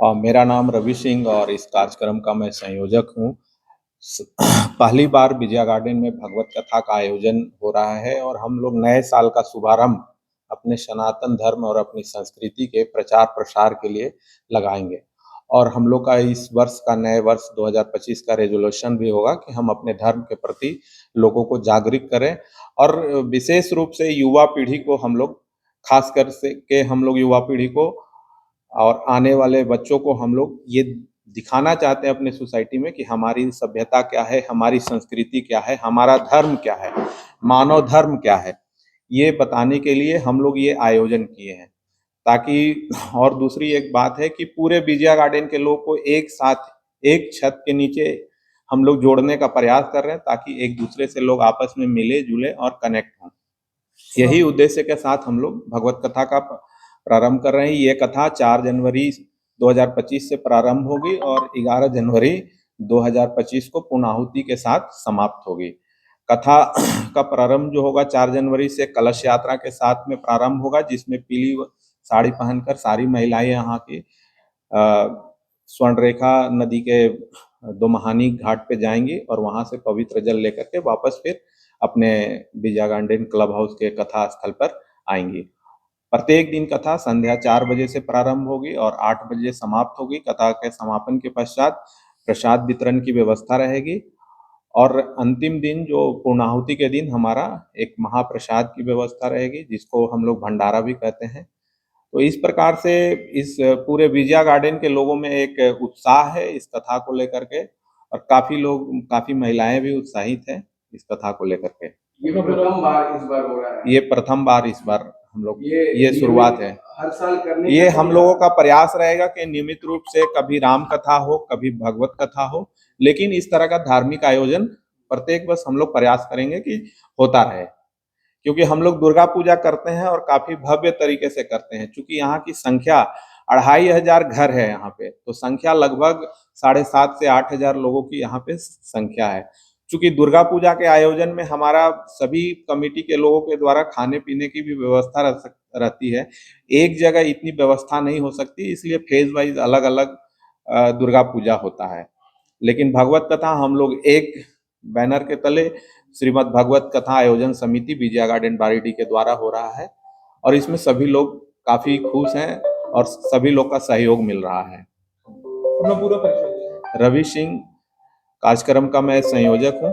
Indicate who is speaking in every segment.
Speaker 1: मेरा नाम रवि सिंह और इस कार्यक्रम का मैं संयोजक हूँ। स पहली बार विजया गार्डन में भगवत कथा का आयोजन हो रहा है और हम लोग नए साल का शुभारंभ अपने सनातन धर्म और अपनी संस्कृति के प्रचार-प्रसार के लिए लगाएँगे। और हम लोग का इस वर्ष का नए वर्ष 2025 का रेज़ोल्यूशन भी होगा कि हम अपने धर्म के प्रति लोगों को जागरूक करें और विशेष रूप से युवा पीढ़ी को हम लोग ख़ासकर से के हम लोग युवा पीढ़ी को और आने वाले बच्चों को हम लोग ये दिखाना चाहते हैं अपने सोसाइटी में कि हमारी सभ्यता क्या है, हमारी संस्कृति क्या है, हमारा धर्म क्या है, मानव धर्म क्या है। ये बताने के लिए हम लोग ये आयोजन किए हैं। ताकि और दूसरी एक बात है कि पूरे विजया गार्डन के लोग को एक साथ, एक छत के नीचे हम लोग जोड़ने का प्रयास कर रहे हैं ताकि एक-दूसरे से लोग आपस में मिले-जुले और कनेक्ट हों। यही उद्देश्य के साथ हम लोग भगवत कथा का प्रारंभ कर रहे हैं। ये कथा 4 जनवरी 2025 से प्रारंभ होगी और 11 जनवरी 2025 को पूर्णाहुति के साथ समाप्त होगी। कथा का प्रारंभ जो होगा 4 जनवरी से कलश यात्रा के साथ में प्रारंभ होगा, जिसमें पीली साड़ी पहनकर सारी महिलाएं यहाँ की स्वर्णरेखा नदी के दोमहानी घाट पे जाएंगी और वहां से पवित्र जल लेकर के वापस फिर अपने विजया गार्डन क्लब हाउस के कथा स्थल पर आएंगी। प्रत्येक दिन कथा संध्या 4 बजे से प्रारंभ होगी और 8 बजे समाप्त होगी। कथा के समापन के पश्चात प्रसाद वितरण की व्यवस्था रहेगी और अंतिम दिन जो पूर्णाहुति के दिन हमारा एक महाप्रसाद की व्यवस्था रहेगी, जिसको हम लोग भंडारा भी कहते हैं। तो इस प्रकार से इस पूरे विजया गार्डन के लोगों में एक उत्साह है इस कथा को लेकर के और काफ़ी महिलाएं भी उत्साहित हैं इस कथा को लेकर के।
Speaker 2: ये प्रथम बार इस बार हो रहा है।
Speaker 1: ये प्रथम बार इस बार हम लोग ये शुरुआत है।
Speaker 2: हर साल करने
Speaker 1: ये हम लोगों का प्रयास रहेगा कि नियमित रूप से कभी राम कथा हो, कभी भगवत कथा हो, लेकिन इस तरह का धार्मिक आयोजन प्रत्येक वर्ष हम लोग प्रयास करेंगे कि होता रहे। क्योंकि हम लोग दुर्गा पूजा करते हैं और काफी भव्य तरीके से करते हैं। चूंकि यहाँ की संख्या 2500 घर है यहाँ पे, तो संख्या लगभग 7,500 से 8,000 लोगों की यहाँ पे संख्या है। चूंकि दुर्गा पूजा के आयोजन में हमारा सभी कमेटी के लोगों के द्वारा खाने पीने की भी व्यवस्था रहती है। एक जगह इतनी व्यवस्था नहीं हो सकती, इसलिए फेज वाइज अलग अलग दुर्गा पूजा होता है। लेकिन भगवत कथा हम लोग एक बैनर के तले श्रीमद् भगवत कथा आयोजन समिति विजया गार्डन बारीडी के द्वारा हो रहा है और इसमें सभी लोग काफी खुश हैं और सभी लोग का सहयोग मिल रहा है।
Speaker 2: पूरा परिचय।
Speaker 1: रवि सिंह, कार्यक्रम का मैं संयोजक हूँ।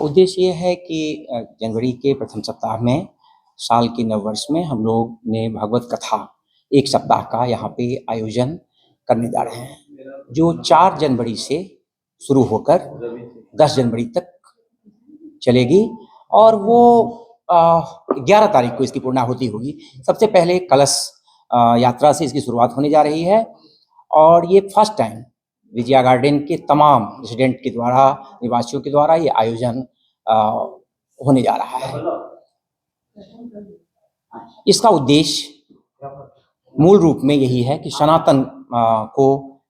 Speaker 3: उद्देश्य ये है कि जनवरी के प्रथम सप्ताह में साल के नव वर्ष में हम लोग ने भगवत कथा एक सप्ताह का यहाँ पे आयोजन करने जा रहे हैं, जो 4 जनवरी से शुरू होकर 10 जनवरी तक चलेगी और वो 11 तारीख को इसकी पूर्णाहुति होगी। सबसे पहले कलश यात्रा से इसकी शुरुआत होने जा रही है और ये फर्स्ट टाइम विजया गार्डन के तमाम रेसिडेंट के द्वारा, निवासियों के द्वारा ये आयोजन होने जा रहा है। इसका उद्देश्य मूल रूप में यही है कि सनातन को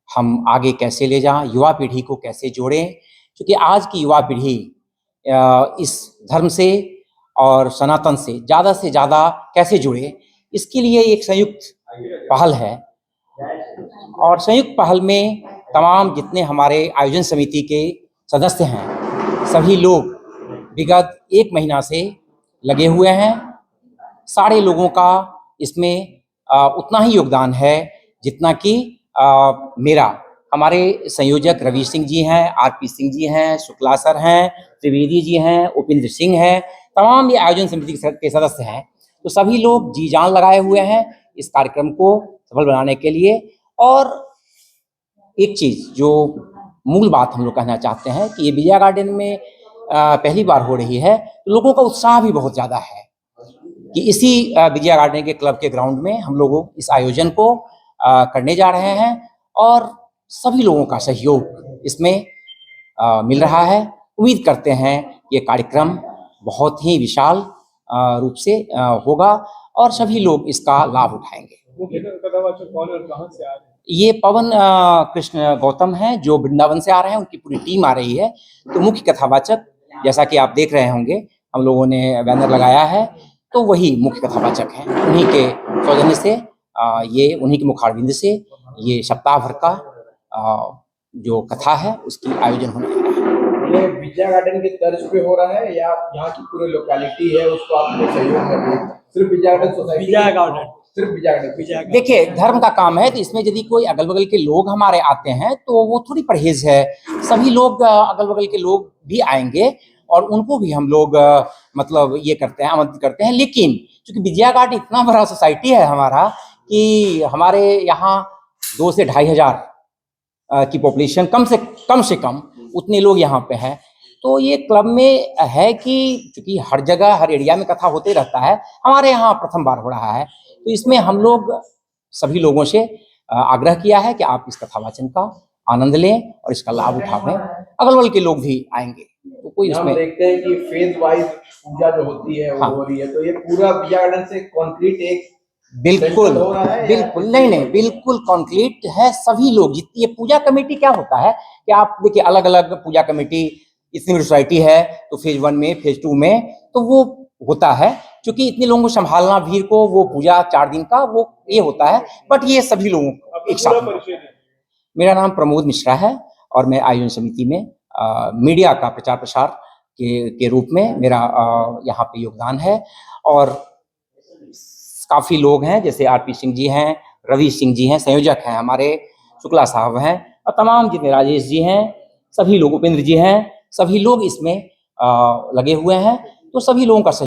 Speaker 3: हम आगे कैसे ले जाएं, युवा पीढ़ी को कैसे जोड़ें, क्योंकि आज की युवा पीढ़ी इस धर्म से और सनातन से ज़्यादा कैसे जुड़े, इसके लिए एक संयुक्त पहल है और संयुक्त पहल में तमाम जितने हमारे आयोजन समिति के सदस्य हैं, सभी लोग विगत 1 महीना से लगे हुए हैं। सारे लोगों का इसमें उतना ही योगदान है जितना कि मेरा। हमारे संयोजक रवि सिंह जी हैं, आरपी सिंह जी हैं, शुक्ला सर हैं, त्रिवेदी जी हैं, उपेंद्र सिंह हैं, तमाम ये आयोजन समिति के सदस्य हैं। तो सभी लोग जी जान लगाए हुए हैं इस कार्यक्रम को सफल बनाने के लिए। और एक चीज़ जो मूल बात हम लोग कहना चाहते हैं कि ये विजया गार्डन में पहली बार हो रही है, तो लोगों का उत्साह भी बहुत ज़्यादा है कि इसी विजया गार्डन के क्लब के ग्राउंड में हम लोग इस आयोजन को करने जा रहे हैं और सभी लोगों का सहयोग इसमें मिल रहा है। उम्मीद करते हैं ये कार्यक्रम बहुत ही विशाल रूप से होगा और सभी लोग इसका लाभ उठाएंगे।
Speaker 2: मुख्य कथावाचक कौन और कहां से आ रहे हैं?
Speaker 3: ये पवन कृष्ण गौतम हैं जो वृंदावन से आ रहे हैं, उनकी पूरी टीम आ रही है। तो मुख्य कथावाचक जैसा कि आप देख रहे होंगे, हम लोगों ने बैनर लगाया है, तो वही मुख्य कथावाचक हैं। उन्हीं के सौजन्य से ये उन्हीं के मुखारबिंद से ये सप्ताह भर का जो कथा है उसकी आयोजन होने जा रहा है।
Speaker 2: ये विद्या गार्डन के तर्ज पे हो रहा है या यहाँ की पूरी लोकेलिटी है उसको आपको सहयोग कर रही है? सिर्फ विद्या गार्डन सोसाइटी,
Speaker 4: विजय गार्डन,
Speaker 2: सिर्फ विद्या गार्डन।
Speaker 3: देखिए, धर्म का काम है तो इसमें यदि कोई अगल बगल के लोग हमारे आते हैं तो वो थोड़ी परहेज है। सभी लोग अगल बगल के लोग भी आएंगे और उनको भी हम लोग मतलब ये करते हैं, आमंत्रित करते हैं। लेकिन चूंकि विजया गार्डन इतना बड़ा सोसाइटी है हमारा कि हमारे यहाँ 2 से 2.5 हजार की पॉपुलेशन कम से कम उतने लोग यहाँ पे हैं। तो ये क्लब में है कि चूंकि हर जगह हर एरिया में कथा होते रहता है, हमारे यहाँ प्रथम बार हो रहा है, तो इसमें हम लोग सभी लोगों से आग्रह किया है कि आप इस कथा वाचन का आनंद लें और इसका लाभ उठावें। अगल बगल के लोग भी आएंगे तो कोई
Speaker 2: हम
Speaker 3: इसमें
Speaker 2: देखते हैं कि फेज वाइज पूजा जो होती है वो
Speaker 3: हाँ।
Speaker 2: हो रही है, तो ये पूरा विद्या गार्डन से कंक्रीट एक
Speaker 3: बिल्कुल
Speaker 2: सेंट्रल हो रहा है या
Speaker 3: बिल्कुल नहीं बिल्कुल कंक्रीट है। सभी लोग जितनी ये पूजा कमेटी क्या होता है कि आप देखिए अलग अलग पूजा कमेटी इतनी बड़ी सोसाइटी है तो फेज 1 में फेज 2 में तो वो होता है, क्योंकि इतने लोगों को संभालना भीड़ को, वो पूजा 4 दिन का वो ये होता है। बट ये सभी लोगों को एक साथ। मेरा नाम प्रमोद मिश्रा है और मैं आयोजन समिति में मीडिया का प्रचार प्रसार के रूप में मेरा यहाँ पे योगदान है। और काफी लोग हैं, जैसे आरपी सिंह जी हैं, रवि सिंह जी हैं, संयोजक हैं हमारे, शुक्ला साहब हैं और तमाम जितने राजेश जी हैं, सभी लोग, उपेंद्र जी हैं, सभी लोग इसमें लगे हुए हैं। तो सभी लोगों का